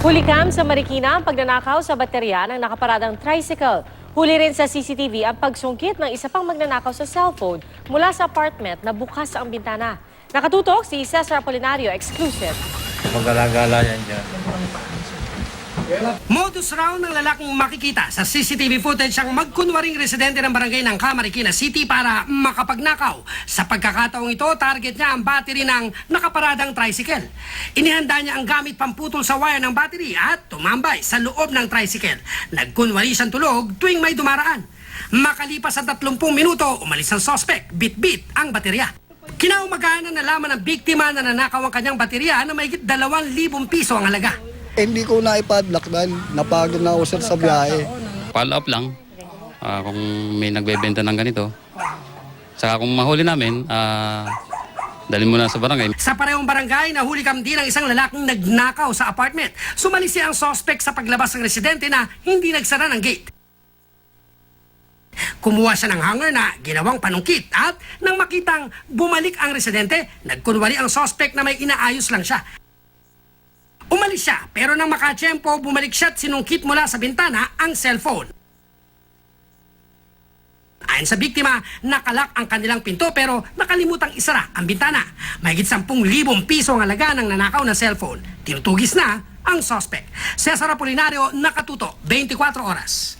Hulikam sa Marikina ang pagnanakaw sa baterya ng nakaparadang tricycle. Huli rin sa CCTV ang pagsungkit ng isa pang magnanakaw sa cellphone mula sa apartment na bukas ang bintana. Nakatutok si Cesar Apolinario, exclusive. Magala-gala yan dyan. Modus raw ng lalaking makikita sa CCTV footage ang magkunwaring residente ng barangay ng Marikina City para makapagnakaw. Sa pagkakataong ito, target niya ang battery ng nakaparadang tricycle. Inihanda niya ang gamit pamputol sa wire ng battery at tumambay sa loob ng tricycle. Nagkunwari siyang tulog tuwing may dumaraan. Makalipas sa 30 minuto, umalis ang suspect, bit-bit ang baterya. Kinaumagahan na nalaman ng biktima na nanakaw ang kanyang baterya na mahigit 2,000 piso ang halaga. Hindi ko na-ipadlock dahil napagod na ako sa biyahe. Follow up lang kung may nagbebenta ng ganito. Saka kung mahuli namin, dalhin mo na sa barangay. Sa parehong barangay, nahulikam din ang isang lalaking nagnakaw sa apartment. Sumalisi ang suspect sa paglabas ng residente na hindi nagsara ng gate. Kumuha siya ng hanger na ginawang panungkit at nang makitang bumalik ang residente, nagkunwari ang suspect na may inaayos lang siya. Umalis siya, pero nang makatsyempo, bumalik siya at sinungkit mula sa bintana ang cellphone. Ayon sa biktima, nakalak ang kanilang pinto pero nakalimutang isara ang bintana. Mahigit 10,000 piso ang halaga ng nanakaw na cellphone. Tinutugis na ang suspect. Cesar Apolinario, Nakatuto, 24 Oras.